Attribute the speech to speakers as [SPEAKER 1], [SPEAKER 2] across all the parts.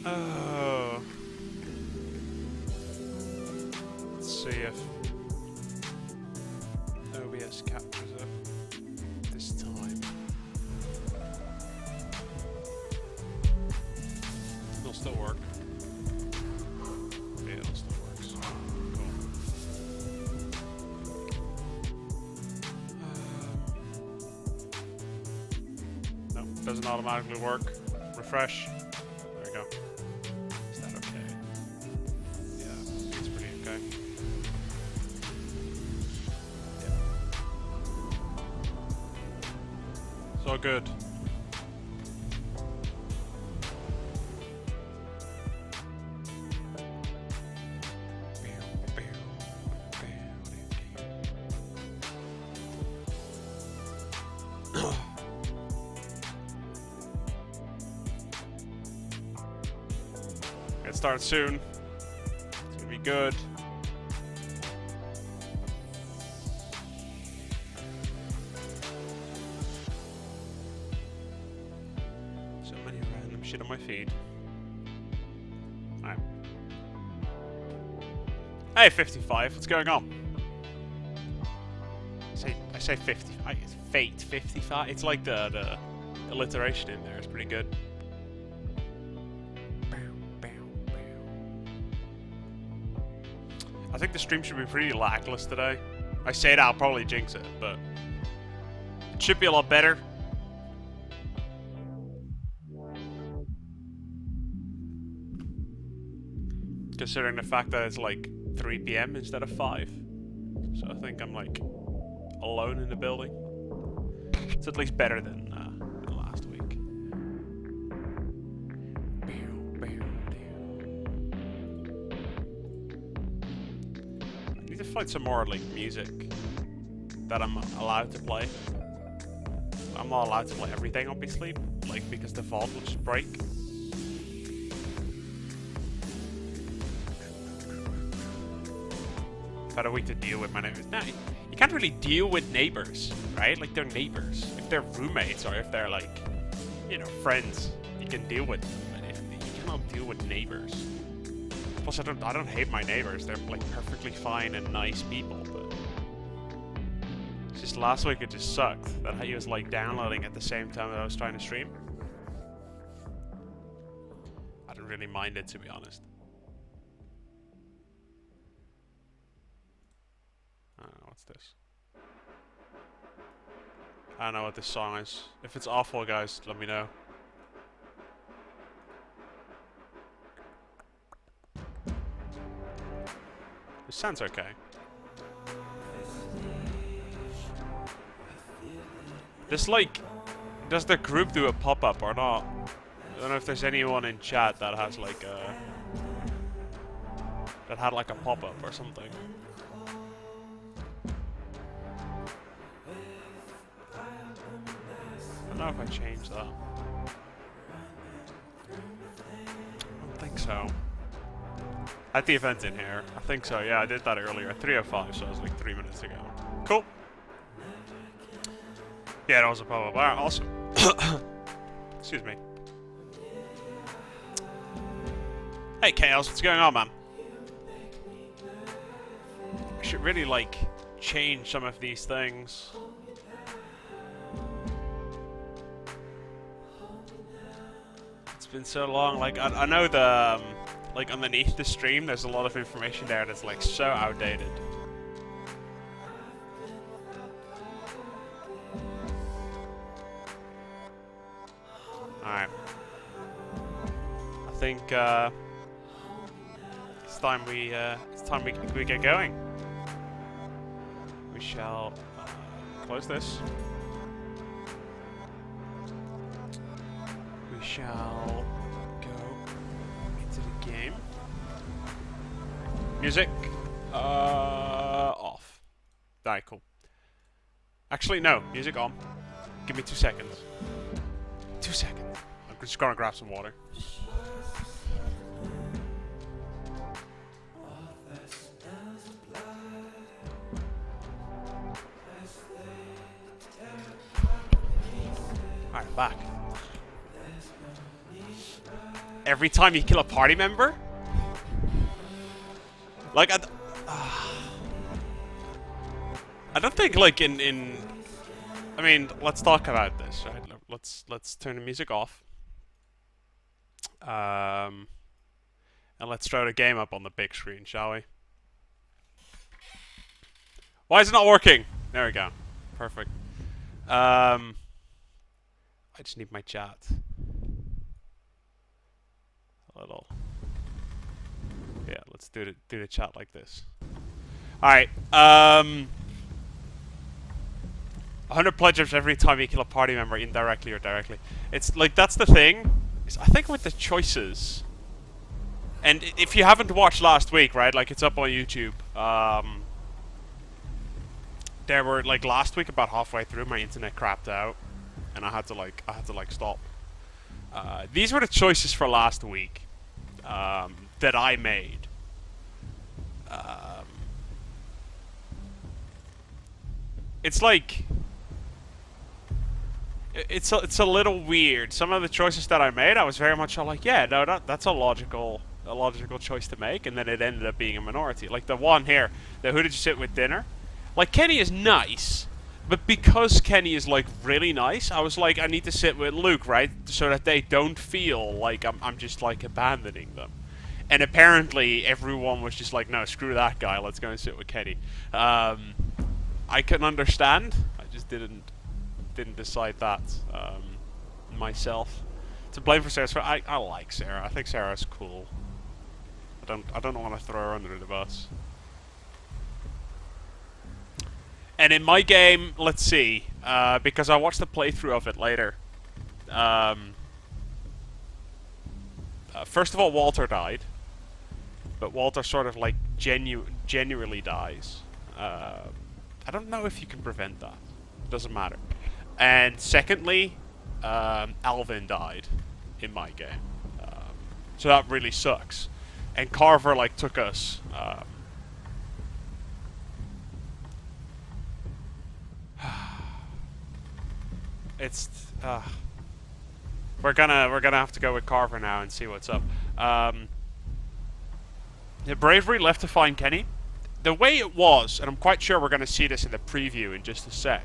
[SPEAKER 1] Oh. Let's see if OBS captures it this time. It'll still work. Yeah, it still works. Cool. No, doesn't automatically work. Refresh. There we go. Is that okay? Yeah, it's pretty okay. Yeah. It's all good. It starts soon. It's gonna be good. So many random shit on my feed. Alright. Hey, 55. What's going on? I say 55. It's Fate 55. It's like the alliteration in there is pretty good. I think the stream should be pretty lackluster today. I say that, I'll probably jinx it, but it should be a lot better. Considering the fact that it's like 3 PM instead of 5. So I think I'm like alone in the building. It's at least better than last week. I need to find some more like music that I'm allowed to play. I'm not allowed to play everything, obviously, like because the vault will just break. Had a week to deal with my neighbors. No, you can't really deal with neighbors, right? Like they're neighbors. If they're roommates or if they're like, you know, friends, you can deal with them. And if you cannot deal with neighbors. Plus, I don't hate my neighbors. They're like perfectly fine and nice people. But it's just last week it just sucked that he was like downloading at the same time that I was trying to stream. I didn't really mind it, to be honest. What's this? I don't know what this song is. If it's awful, guys, let me know. It sounds okay. Just like, does the group do a pop-up or not? I don't know if there's anyone in chat that has like a... that had like a pop-up or something. I don't know if I changed that. I don't think so. I had the event in here. I think so, yeah, I did that earlier. 3:05, so it was like 3 minutes ago. Cool. Yeah, that was a pop-up. Alright, awesome. Excuse me. Hey, Chaos, what's going on, man? I should really, like, change some of these things. It's been so long. Like, I know the, like, underneath the stream, there's a lot of information there that's, like, so outdated. Alright. I think, it's time we get going. We shall close this. We shall go into the game. Music off. Alright, cool. Actually, no. Music on. Give me 2 seconds. 2 seconds. I'm just gonna grab some water. Alright, back. every time you kill a party member? Like, I don't think, like, I mean, let's talk about this, right? Let's turn the music off. And let's throw the game up on the big screen, shall we? Why is it not working? There we go. Perfect. I just need my chat. A little. Yeah, let's do the chat like this. Alright, 100 pledges every time you kill a party member, indirectly or directly. It's like, that's the thing. I think with the choices, and if you haven't watched last week, right, like, it's up on YouTube. There were, like, last week, about halfway through, my internet crapped out, and I had to stop. These were the choices for last week that I made. It's like, it's a little weird. Some of the choices that I made, I was very much like, yeah, no, that's a logical choice to make, and then it ended up being a minority. Like the one here, the who did you sit with dinner? Like, Kenny is nice, but because Kenny is, like, really nice, I was like, I need to sit with Luke, right? So that they don't feel like I'm just, like, abandoning them. And apparently everyone was just like, no, screw that guy, let's go and sit with Kenny. I can understand. I just didn't decide that myself. To blame for Sarah, I like Sarah. I think Sarah's cool. I don't want to throw her under the bus. And in my game, let's see, because I watched the playthrough of it later. First of all, Walter died, but Walter sort of like genuinely dies. I don't know if you can prevent that. It doesn't matter. And secondly, Alvin died in my game, so that really sucks. And Carver like took us. It's we're gonna have to go with Carver now and see what's up. The Bravery left to find Kenny. The way it was, and I'm quite sure we're gonna see this in the preview in just a sec,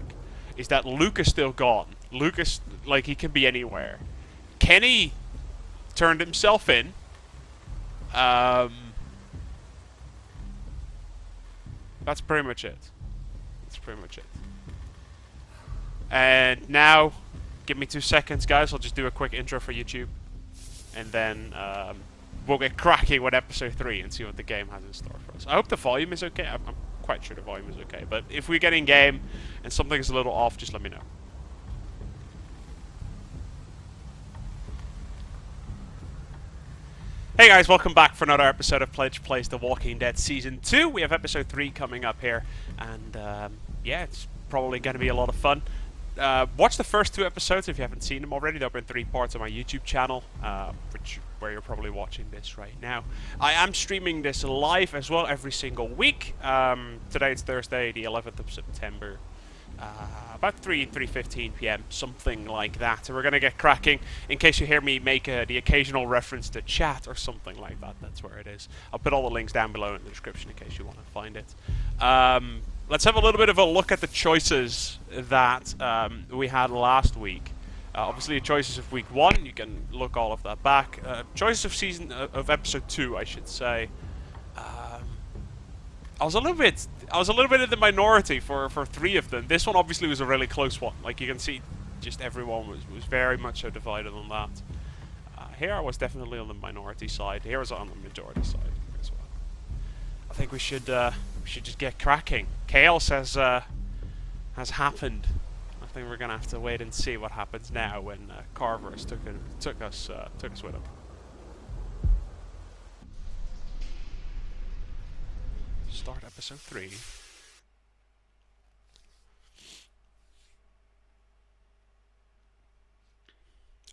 [SPEAKER 1] is that Luke is still gone. Lucas, like, he can be anywhere. Kenny turned himself in. That's pretty much it. That's pretty much it. And now, give me 2 seconds, guys. I'll just do a quick intro for YouTube. And then we'll get cracking with episode 3 and see what the game has in store for us. I hope the volume is okay. I'm quite sure the volume is okay. But if we get in game and something's a little off, just let me know. Hey guys, welcome back for another episode of Pledge Plays The Walking Dead Season 2. We have episode 3 coming up here. And yeah, it's probably going to be a lot of fun. Watch the first 2 episodes if you haven't seen them already. They'll be in 3 parts on my YouTube channel, where you're probably watching this right now. I am streaming this live as well every single week. Today it's Thursday, the 11th of September. About 3:15 p.m., something like that. So we're going to get cracking. In case you hear me make the occasional reference to chat or something like that, that's where it is. I'll put all the links down below in the description in case you want to find it. Let's have a little bit of a look at the choices that we had last week. Obviously, the choices of week 1, you can look all of that back. Choices of episode 2, I should say. I was a little bit in the minority for 3 of them. This one obviously was a really close one. Like you can see, just everyone was very much so divided on that. Here I was definitely on the minority side. Here I was on the majority side as well. I think we should just get cracking. Chaos has happened. I think we're gonna have to wait and see what happens now when Carver took us with him. Start episode 3.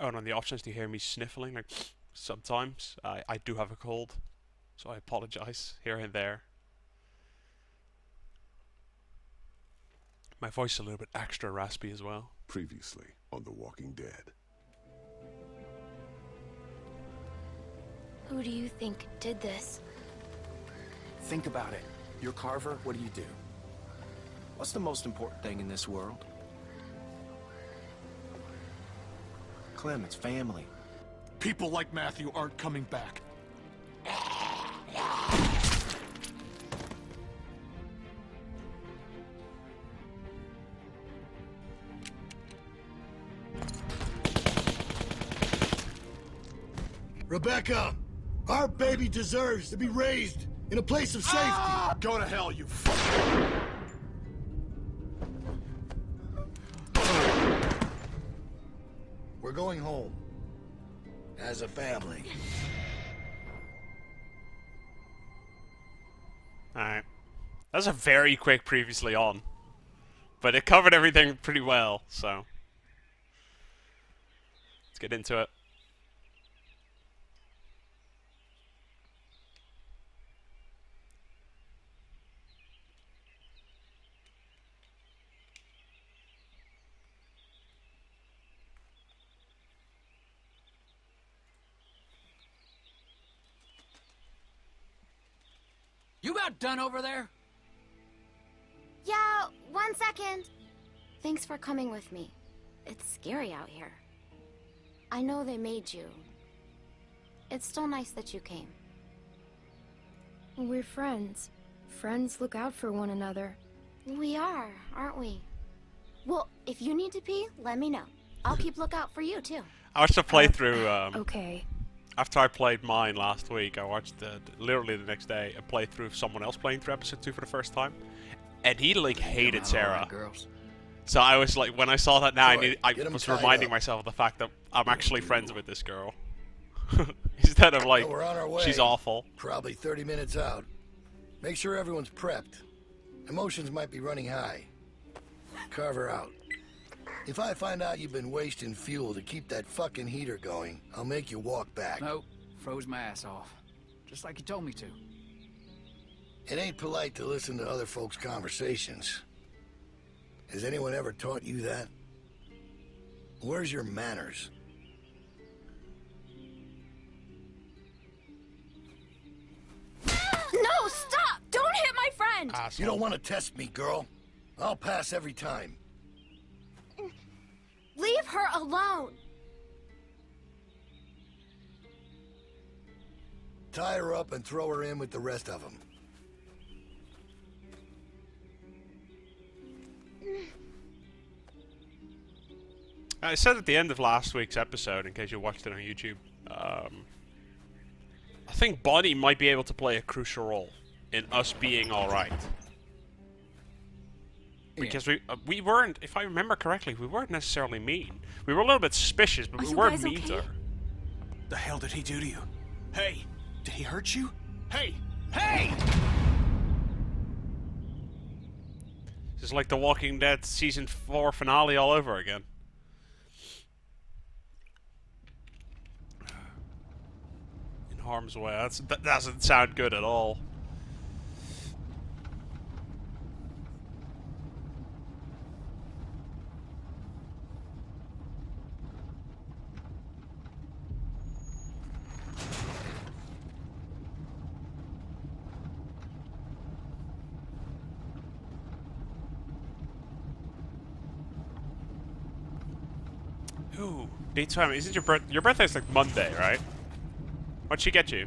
[SPEAKER 1] Oh, and on the options, do you hear me sniffling? Like, sometimes I do have a cold, so I apologize here and there. My voice is a little bit extra raspy as well.
[SPEAKER 2] Previously on The Walking Dead. Who do you think did this?
[SPEAKER 3] Think about it. You're Carver, what do? What's the most important thing in this world? Clem, it's family.
[SPEAKER 4] People like Matthew aren't coming back.
[SPEAKER 5] Rebecca, our baby deserves to be raised in a place of safety.
[SPEAKER 4] Go to hell, you fuck.
[SPEAKER 5] We're going home. As a family.
[SPEAKER 1] Alright. That was a very quick previously on. But it covered everything pretty well, so. Let's get into it.
[SPEAKER 6] You about done over there?
[SPEAKER 2] Yeah, 1 second. Thanks for coming with me. It's scary out here. I know they made you. It's still nice that you came.
[SPEAKER 7] We're friends. Friends look out for one another.
[SPEAKER 2] We are, aren't we? Well, if you need to pee, let me know. I'll keep lookout for you, too.
[SPEAKER 1] I watched a playthrough,
[SPEAKER 7] Okay.
[SPEAKER 1] after I played mine last week. I watched, literally the next day, a playthrough of someone else playing through episode 2 for the first time. And he, like, hated Sarah.
[SPEAKER 6] Girls.
[SPEAKER 1] So I was like, when I saw that now,
[SPEAKER 5] Troy,
[SPEAKER 1] I
[SPEAKER 5] get 'em
[SPEAKER 1] was
[SPEAKER 5] tied
[SPEAKER 1] reminding
[SPEAKER 5] up.
[SPEAKER 1] myself of the fact that I'm actually friends with this girl. Instead of like,
[SPEAKER 5] Well, we're on our way.
[SPEAKER 1] she's awful.
[SPEAKER 5] Probably 30 minutes out. Make sure everyone's prepped. Emotions might be running high. Carver out. If I find out you've been wasting fuel to keep that fucking heater going, I'll make you walk back.
[SPEAKER 6] Nope. Froze my ass off. Just like you told me to.
[SPEAKER 5] It ain't polite to listen to other folks' conversations. Has anyone ever taught you that? Where's your manners?
[SPEAKER 2] No, stop! Don't hit my friend!
[SPEAKER 5] You don't want to test me, girl. I'll pass every time.
[SPEAKER 2] Leave her alone!
[SPEAKER 5] Tie her up and throw her in with the rest of them.
[SPEAKER 1] I said at the end of last week's episode, in case you watched it on YouTube, I think Bonnie might be able to play a crucial role in us being alright. Because we weren't, if I remember correctly, we weren't necessarily mean. We were a little bit suspicious, but we weren't mean to her.
[SPEAKER 3] The hell did he do to you? Hey, did he hurt you? Hey! Hey!
[SPEAKER 1] This is like The Walking Dead Season 4 finale all over again. In harm's way. That doesn't sound good at all. Ooh, date time. Isn't your birthday's like Monday, right? What'd she get you?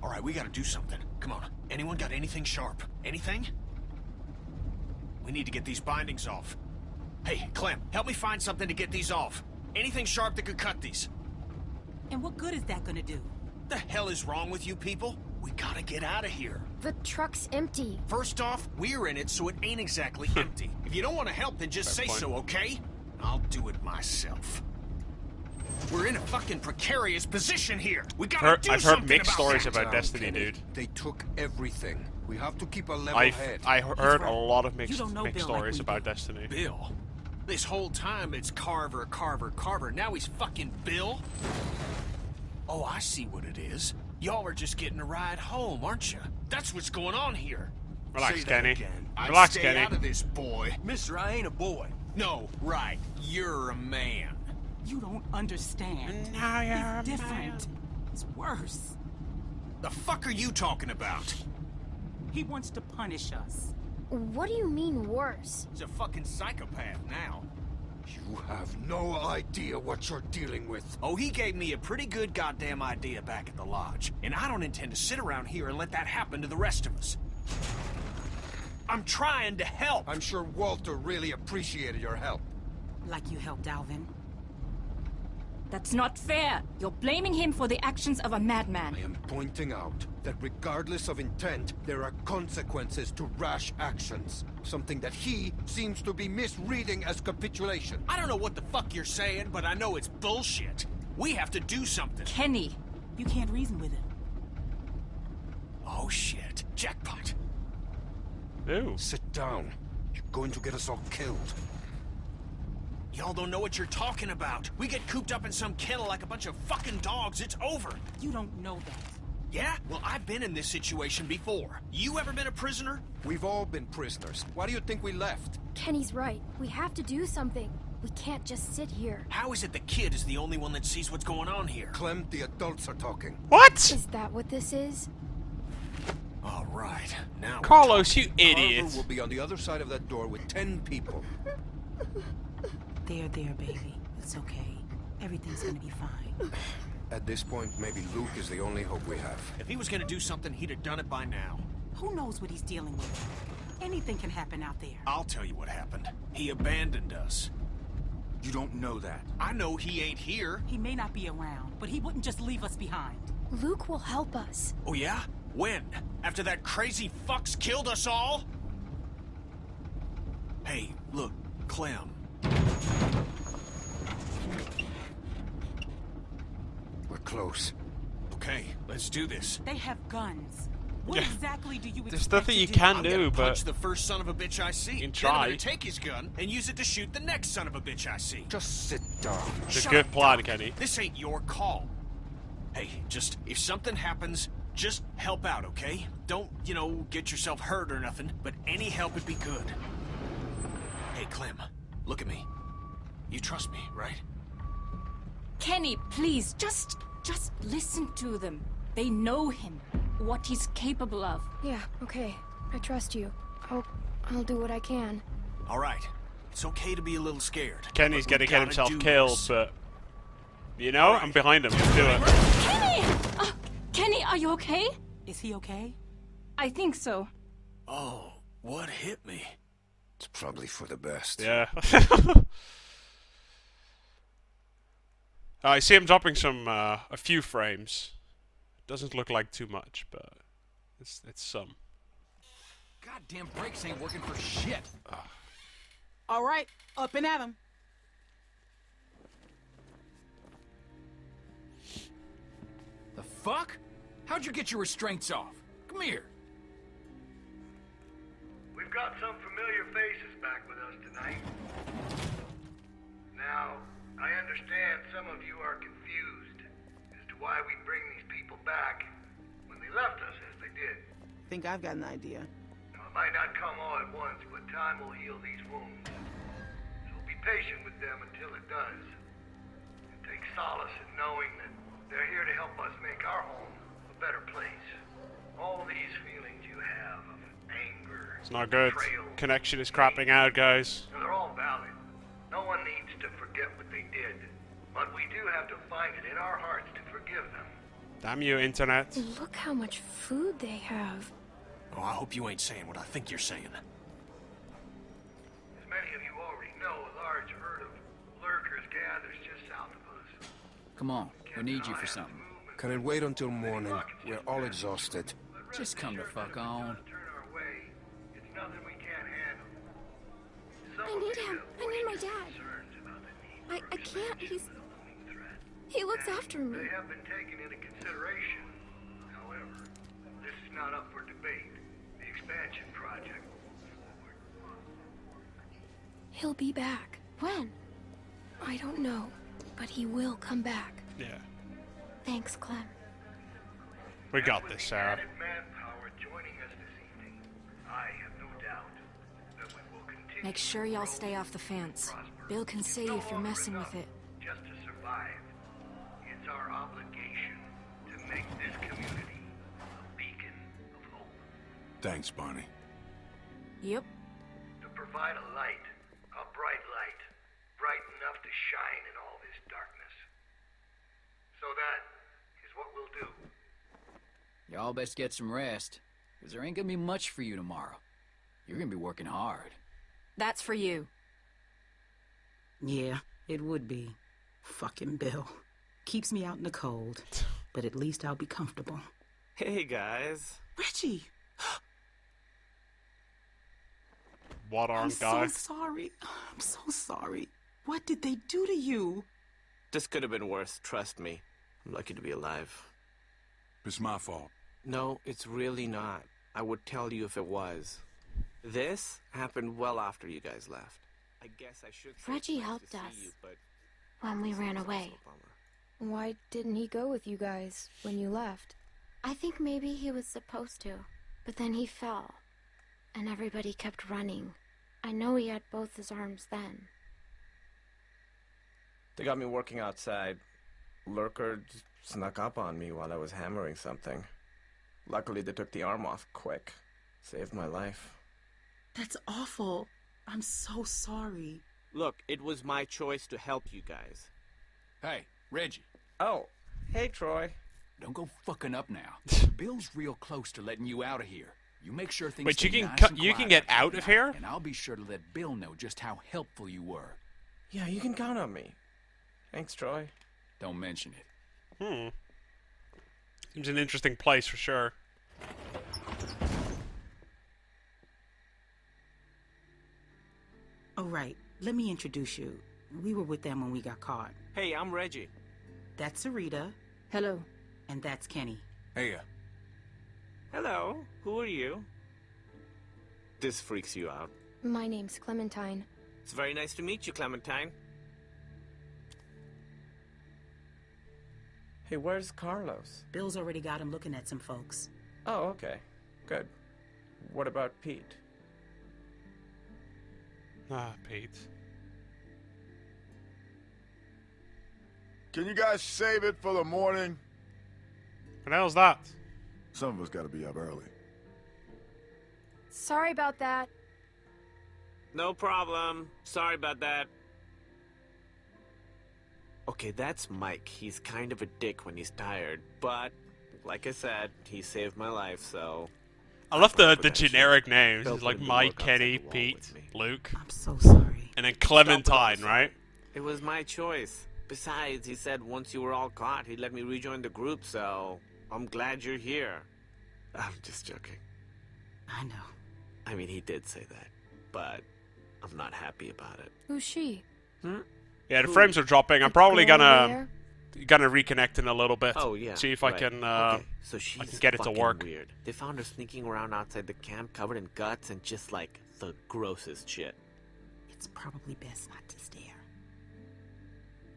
[SPEAKER 3] All right, we gotta do something. Come on. Anyone got anything sharp? Anything? We need to get these bindings off. Hey, Clem, help me find something to get these off. Anything sharp that could cut these.
[SPEAKER 8] And what good is that gonna do?
[SPEAKER 3] The hell is wrong with you people? We gotta get out of here.
[SPEAKER 7] The truck's empty.
[SPEAKER 3] First off, we're in it, so it ain't exactly empty. If you don't want to help, then just
[SPEAKER 1] Fair
[SPEAKER 3] say
[SPEAKER 1] point.
[SPEAKER 3] so, okay? I'll do it myself. We're in a fucking precarious position here. We gotta do
[SPEAKER 1] I've
[SPEAKER 3] something
[SPEAKER 1] heard mixed
[SPEAKER 3] about
[SPEAKER 1] stories
[SPEAKER 3] that.
[SPEAKER 1] about Destiny, dude.
[SPEAKER 9] They took everything. We have to keep a level head.
[SPEAKER 1] I heard a lot of mixed
[SPEAKER 8] don't know Bill like
[SPEAKER 1] stories
[SPEAKER 8] we
[SPEAKER 1] about
[SPEAKER 8] do.
[SPEAKER 1] Destiny.
[SPEAKER 3] Bill. This whole time it's Carver, Carver, Carver. Now he's fucking Bill? Oh, I see what it is. Y'all are just getting a ride home, aren't you? That's what's going on here.
[SPEAKER 1] Relax,
[SPEAKER 3] Say that
[SPEAKER 1] Kenny.
[SPEAKER 3] again.
[SPEAKER 1] Relax,
[SPEAKER 3] Stay
[SPEAKER 1] Kenny.
[SPEAKER 3] out of this, boy.
[SPEAKER 9] Mister, I ain't a boy.
[SPEAKER 3] No, right. You're a man.
[SPEAKER 8] You don't understand.
[SPEAKER 1] Now you're a
[SPEAKER 8] He's different. It's worse.
[SPEAKER 3] The fuck are you talking about?
[SPEAKER 8] He wants to punish us.
[SPEAKER 7] What do you mean worse?
[SPEAKER 3] He's a fucking psychopath now.
[SPEAKER 9] You have no idea what you're dealing with.
[SPEAKER 3] Oh, he gave me a pretty good goddamn idea back at the lodge. And I don't intend to sit around here and let that happen to the rest of us. I'm trying to help.
[SPEAKER 9] I'm sure Walter really appreciated your help.
[SPEAKER 8] Like you helped Alvin.
[SPEAKER 10] That's not fair. You're blaming him for the actions of a madman.
[SPEAKER 9] I am pointing out that regardless of intent, there are consequences to rash actions. Something that he seems to be misreading as capitulation.
[SPEAKER 3] I don't know what the fuck you're saying, but I know it's bullshit. We have to do something.
[SPEAKER 10] Kenny.
[SPEAKER 8] You can't reason with him.
[SPEAKER 3] Oh shit. Jackpot.
[SPEAKER 1] Ew.
[SPEAKER 9] Sit down. You're going to get us all killed.
[SPEAKER 3] Y'all don't know what you're talking about. We get cooped up in some kennel like a bunch of fucking dogs, it's over.
[SPEAKER 8] You don't know that.
[SPEAKER 3] Yeah? Well, I've been in this situation before. You ever been a prisoner?
[SPEAKER 9] We've all been prisoners. Why do you think we left?
[SPEAKER 7] Kenny's right. We have to do something. We can't just sit here.
[SPEAKER 3] How is it the kid is the only one that sees what's going on here?
[SPEAKER 9] Clem, the adults are talking.
[SPEAKER 1] What?
[SPEAKER 7] Is that what this is?
[SPEAKER 3] All right. Now
[SPEAKER 1] Carlos, you
[SPEAKER 9] Carver
[SPEAKER 1] idiot.
[SPEAKER 9] will be on the other side of that door with 10 people.
[SPEAKER 8] There, baby. It's okay. Everything's gonna be fine.
[SPEAKER 9] At this point, maybe Luke is the only hope we have.
[SPEAKER 3] if he was gonna do something, he'd have done it by now.
[SPEAKER 8] Who knows what he's dealing with? Anything can happen out there.
[SPEAKER 3] I'll tell you what happened. He abandoned us.
[SPEAKER 9] You don't know that.
[SPEAKER 3] I know he ain't here.
[SPEAKER 8] He may not be around, but he wouldn't just leave us behind.
[SPEAKER 7] Luke will help us.
[SPEAKER 3] Oh yeah? When? After that crazy fucks killed us all? Hey, look, Clem.
[SPEAKER 9] We're close.
[SPEAKER 3] Okay, let's do this.
[SPEAKER 8] They have guns. What
[SPEAKER 1] Yeah.
[SPEAKER 8] exactly do you expect
[SPEAKER 1] There's nothing
[SPEAKER 8] to
[SPEAKER 1] you
[SPEAKER 8] do?
[SPEAKER 1] can
[SPEAKER 3] I'm
[SPEAKER 1] do,
[SPEAKER 3] gonna
[SPEAKER 1] but
[SPEAKER 3] punch the first son of a bitch I see.
[SPEAKER 1] You can
[SPEAKER 3] Then I'm
[SPEAKER 1] try.
[SPEAKER 3] gonna take his gun and use it to shoot the next son of a bitch I see.
[SPEAKER 9] Just sit down.
[SPEAKER 1] it's a
[SPEAKER 3] Shut
[SPEAKER 1] good
[SPEAKER 3] up,
[SPEAKER 1] plan,
[SPEAKER 3] Doc.
[SPEAKER 1] Kenny.
[SPEAKER 3] This ain't your call. Hey, just, if something happens, just help out, okay? Don't, get yourself hurt or nothing, but any help would be good. Hey, Clem, look at me. You trust me, right?
[SPEAKER 10] Kenny, please, just listen to them. They know him, what he's capable of.
[SPEAKER 7] Yeah, okay. I trust you. I'll do what I can.
[SPEAKER 3] All right. It's okay to be a little scared.
[SPEAKER 1] Kenny's
[SPEAKER 3] but we
[SPEAKER 1] gonna get
[SPEAKER 3] gotta
[SPEAKER 1] himself
[SPEAKER 3] do
[SPEAKER 1] killed,
[SPEAKER 3] this.
[SPEAKER 1] but I'm behind him. Let's do it.
[SPEAKER 10] Kenny! Kenny, are you okay?
[SPEAKER 8] Is he okay?
[SPEAKER 10] I think so.
[SPEAKER 3] Oh, what hit me?
[SPEAKER 9] It's probably for the best.
[SPEAKER 1] Yeah. I see him dropping a few frames. Doesn't look like too much, but it's some.
[SPEAKER 6] Goddamn brakes ain't working for shit.
[SPEAKER 8] All right, up and at him.
[SPEAKER 6] The fuck? How'd you get your restraints off? Come here.
[SPEAKER 11] We've got some familiar faces back with us tonight. Now, I understand some of you are confused as to why we bring these people back when they left us as they did.
[SPEAKER 8] Think I've got an idea.
[SPEAKER 11] Now, it might not come all at once, but time will heal these wounds. So be patient with them until it does. And take solace in knowing that they're here to help us make our home a better place. All these feelings you have of anger,
[SPEAKER 1] It's not good.
[SPEAKER 11] betrayal,
[SPEAKER 1] Connection is crapping out, guys.
[SPEAKER 11] they're all valid. No one needs to forget what they did. But we do have to find it in our hearts to forgive them.
[SPEAKER 1] Damn you, internet.
[SPEAKER 7] Look how much food they have.
[SPEAKER 3] Oh, I hope you ain't saying what I think you're saying.
[SPEAKER 11] As many of you already know, a large herd of lurkers gathers just south of us.
[SPEAKER 6] Come on, we need you for something.
[SPEAKER 9] Can it wait until morning? We're all exhausted.
[SPEAKER 6] Just come the fuck on.
[SPEAKER 11] Turn our way. It's nothing we can't handle.
[SPEAKER 7] I need him. I need my dad. I can't. He looks after me.
[SPEAKER 11] They have been taken into consideration. However, this is not up for debate. The expansion project moves forward.
[SPEAKER 7] He'll be back. When? I don't know, but he will come back.
[SPEAKER 1] Yeah.
[SPEAKER 7] Thanks, Clem.
[SPEAKER 1] We got this, Sarah.
[SPEAKER 11] Added manpower joining us this evening, I have no doubt that we will continue.
[SPEAKER 7] Make sure y'all stay off the fence. Bill can say
[SPEAKER 11] No
[SPEAKER 7] if you're
[SPEAKER 11] longer
[SPEAKER 7] messing
[SPEAKER 11] enough
[SPEAKER 7] with it.
[SPEAKER 11] just to survive. It's our obligation to make this community a beacon of hope.
[SPEAKER 4] Thanks, Barney.
[SPEAKER 7] Yep.
[SPEAKER 11] To provide a light, a bright light, bright enough to shine in all this darkness. So that is what we'll do.
[SPEAKER 6] Y'all best get some rest, because there ain't gonna be much for you tomorrow. You're gonna be working hard.
[SPEAKER 7] That's for you.
[SPEAKER 8] Yeah, it would be. Fucking Bill. Keeps me out in the cold, but at least I'll be comfortable.
[SPEAKER 12] Hey, guys.
[SPEAKER 8] Reggie!
[SPEAKER 1] What arm guy?
[SPEAKER 8] I'm so sorry. I'm so sorry. What did they do to you?
[SPEAKER 12] This could have been worse, trust me. I'm lucky to be alive.
[SPEAKER 4] It's my fault.
[SPEAKER 12] No, it's really not. I would tell you if it was. This happened well after you guys left. I guess I should say
[SPEAKER 2] Reggie
[SPEAKER 12] it's nice
[SPEAKER 2] helped
[SPEAKER 12] to see
[SPEAKER 2] us
[SPEAKER 12] you, but
[SPEAKER 2] when we ran
[SPEAKER 12] it's also
[SPEAKER 2] away.
[SPEAKER 12] a bummer.
[SPEAKER 7] Why didn't he go with you guys when you left?
[SPEAKER 2] I think maybe he was supposed to, but then he fell, and everybody kept running. I know he had both his arms then.
[SPEAKER 12] They got me working outside. Lurker just snuck up on me while I was hammering something. Luckily, they took the arm off quick. Saved my life.
[SPEAKER 8] That's awful. I'm so sorry.
[SPEAKER 12] Look, it was my choice to help you guys.
[SPEAKER 6] Hey, Reggie,
[SPEAKER 12] Oh, hey, Troy.
[SPEAKER 6] don't go fucking up now. Bill's real close to letting you out of here. You make sure things
[SPEAKER 1] Wait, you
[SPEAKER 6] stay
[SPEAKER 1] can
[SPEAKER 6] nice and
[SPEAKER 1] you can
[SPEAKER 6] quiet
[SPEAKER 1] get
[SPEAKER 6] after
[SPEAKER 1] out of
[SPEAKER 6] tonight,
[SPEAKER 1] here?
[SPEAKER 6] And I'll be sure to let Bill know just how helpful you were.
[SPEAKER 12] Yeah, you can count on me. Thanks, Troy.
[SPEAKER 6] Don't mention it.
[SPEAKER 1] Seems an interesting place for sure.
[SPEAKER 8] Oh, right. Let me introduce you. We were with them when we got caught.
[SPEAKER 12] Hey, I'm Reggie.
[SPEAKER 8] That's Sarita,
[SPEAKER 7] Hello.
[SPEAKER 8] and that's Kenny.
[SPEAKER 4] Hey,
[SPEAKER 12] Hello, who are you? This freaks you out.
[SPEAKER 7] My name's Clementine.
[SPEAKER 12] It's very nice to meet you, Clementine. Hey, where's Carlos?
[SPEAKER 8] Bill's already got him looking at some folks.
[SPEAKER 12] Oh, okay. Good. What about Pete?
[SPEAKER 1] Ah, Pete.
[SPEAKER 4] can you guys save it for the morning?
[SPEAKER 1] What the hell's that?
[SPEAKER 4] Some of us gotta be up early.
[SPEAKER 7] Sorry about that.
[SPEAKER 12] No problem. Sorry about that. Okay, that's Mike. He's kind of a dick when he's tired, but like I said, he saved my life, so...
[SPEAKER 1] I love the
[SPEAKER 12] for that
[SPEAKER 1] generic
[SPEAKER 12] shit.
[SPEAKER 1] names.
[SPEAKER 12] Bill
[SPEAKER 1] It's like
[SPEAKER 12] put in the
[SPEAKER 1] Mike,
[SPEAKER 12] work outside
[SPEAKER 1] Kenny,
[SPEAKER 12] the wall
[SPEAKER 1] Pete,
[SPEAKER 12] with me.
[SPEAKER 1] Luke,
[SPEAKER 8] I'm so sorry.
[SPEAKER 1] and then Clementine, right?
[SPEAKER 12] It was my choice. Besides, he said once you were all caught, he'd let me rejoin the group, so... I'm glad you're here. I'm just joking.
[SPEAKER 8] I know.
[SPEAKER 12] I mean, he did say that, but I'm not happy about it.
[SPEAKER 7] Who's she?
[SPEAKER 1] Yeah, the frames are dropping. I'm probably
[SPEAKER 7] Girl over
[SPEAKER 1] gonna
[SPEAKER 7] there?
[SPEAKER 1] reconnect in a little bit.
[SPEAKER 12] Oh, yeah.
[SPEAKER 1] See if I
[SPEAKER 12] right.
[SPEAKER 1] can
[SPEAKER 12] Okay, so she's
[SPEAKER 1] get it to
[SPEAKER 12] fucking
[SPEAKER 1] work.
[SPEAKER 12] weird. They found her sneaking around outside the camp covered in guts and just like the grossest shit.
[SPEAKER 8] It's probably best not to stare.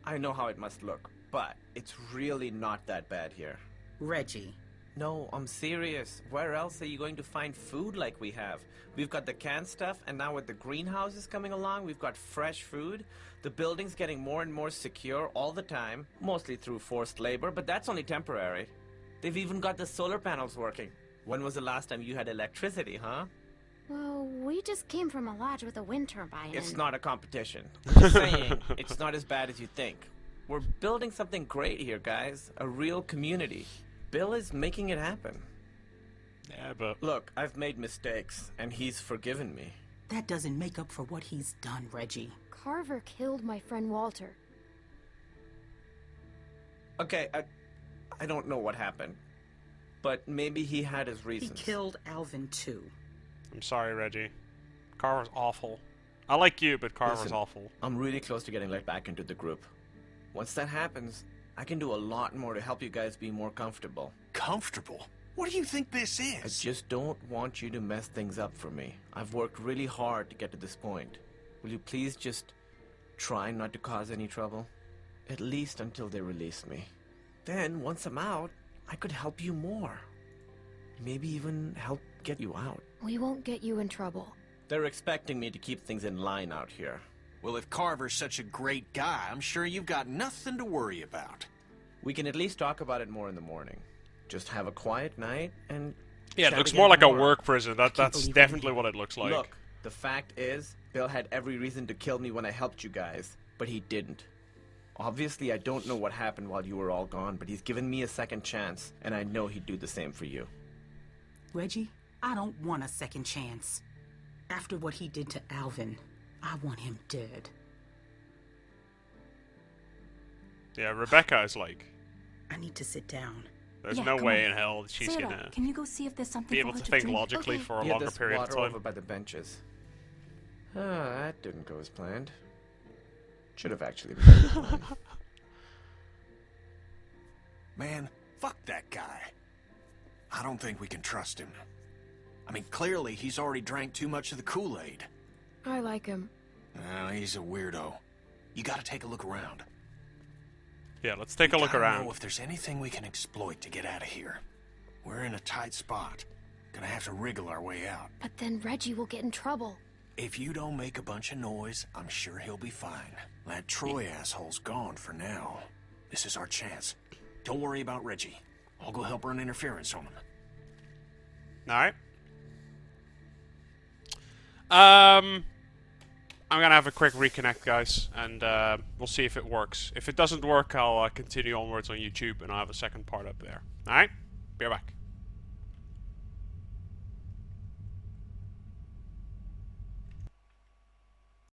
[SPEAKER 12] I know how it must look, but it's really not that bad here.
[SPEAKER 8] Reggie.
[SPEAKER 12] No, I'm serious. Where else are you going to find food like we have? We've got the canned stuff, and now with the greenhouses coming along, we've got fresh food. The building's getting more and more secure all the time, mostly through forced labor, but that's only temporary. They've even got the solar panels working. When was the last time you had electricity, huh?
[SPEAKER 2] Well, we just came from a lodge with a wind turbine.
[SPEAKER 12] It's
[SPEAKER 2] and-
[SPEAKER 12] not a competition. I'm just saying, it's not as bad as you think. We're building something great here, guys. A real community. Bill is making it happen.
[SPEAKER 1] Yeah, but
[SPEAKER 12] Look, I've made mistakes, and he's forgiven me.
[SPEAKER 8] That doesn't make up for what he's done, Reggie.
[SPEAKER 7] Carver killed my friend Walter.
[SPEAKER 12] Okay, I don't know what happened. But maybe he had his
[SPEAKER 8] He
[SPEAKER 12] reasons.
[SPEAKER 8] killed Alvin, too.
[SPEAKER 1] I'm sorry, Reggie. Carver's awful. I like you, but Carver's
[SPEAKER 12] Listen,
[SPEAKER 1] awful.
[SPEAKER 12] I'm really close to getting let back into the group. Once that happens, I can do a lot more to help you guys be more comfortable.
[SPEAKER 3] Comfortable? What do you think this
[SPEAKER 12] I
[SPEAKER 3] is?
[SPEAKER 12] just don't want you to mess things up for me. I've worked really hard to get to this point. Will you please just try not to cause any trouble? At least until they release me. Then, once I'm out, I could help you more. Maybe even help get you out.
[SPEAKER 7] We won't get you in trouble.
[SPEAKER 12] They're expecting me to keep things in line out here.
[SPEAKER 3] Well, if Carver's such a great guy, I'm sure you've got nothing to worry about.
[SPEAKER 12] We can at least talk about it more in the morning. Just have a quiet night and...
[SPEAKER 1] Yeah, it
[SPEAKER 12] chat
[SPEAKER 1] looks
[SPEAKER 12] again
[SPEAKER 1] more like
[SPEAKER 12] tomorrow.
[SPEAKER 1] a work prison. That's definitely what it looks like.
[SPEAKER 12] Look, the fact is, Bill had every reason to kill me when I helped you guys, but he didn't. Obviously, I don't know what happened while you were all gone, but he's given me a second chance, and I know he'd do the same for you.
[SPEAKER 8] Reggie, I don't want a second chance. After what he did to Alvin, I want him dead.
[SPEAKER 1] Yeah, Rebecca is like...
[SPEAKER 8] I need to sit down.
[SPEAKER 1] There's
[SPEAKER 10] Yeah,
[SPEAKER 1] no
[SPEAKER 10] come
[SPEAKER 1] way
[SPEAKER 10] on.
[SPEAKER 1] in hell that she's
[SPEAKER 10] Sarah,
[SPEAKER 1] gonna
[SPEAKER 10] can you go see if there's something
[SPEAKER 1] be able
[SPEAKER 10] for
[SPEAKER 1] to
[SPEAKER 10] her
[SPEAKER 1] think
[SPEAKER 10] drink?
[SPEAKER 1] logically
[SPEAKER 10] Okay.
[SPEAKER 1] for a
[SPEAKER 12] Yeah,
[SPEAKER 1] longer
[SPEAKER 12] there's
[SPEAKER 1] period of
[SPEAKER 12] water
[SPEAKER 1] time.
[SPEAKER 12] over by the benches. Ah, that didn't go as planned. Should have actually been better planned.
[SPEAKER 3] Man, fuck that guy. I don't think we can trust him. I mean, clearly he's already drank too much of the Kool-Aid.
[SPEAKER 7] I like him.
[SPEAKER 3] He's a weirdo. You gotta take a look around.
[SPEAKER 1] Yeah, let's take a look
[SPEAKER 3] Gotta
[SPEAKER 1] around.
[SPEAKER 3] know if there's anything we can exploit to get out of here. We're in a tight spot. Gonna have to wriggle our way out.
[SPEAKER 7] But then Reggie will get in trouble.
[SPEAKER 3] If you don't make a bunch of noise, I'm sure he'll be fine. That Troy asshole's gone for now. This is our chance. Don't worry about Reggie. I'll go help run interference on him.
[SPEAKER 1] Alright. I'm gonna have a quick reconnect, guys, and we'll see if it works. If it doesn't work, I'll continue onwards on YouTube, and I'll have a second part up there. Alright? Be right back.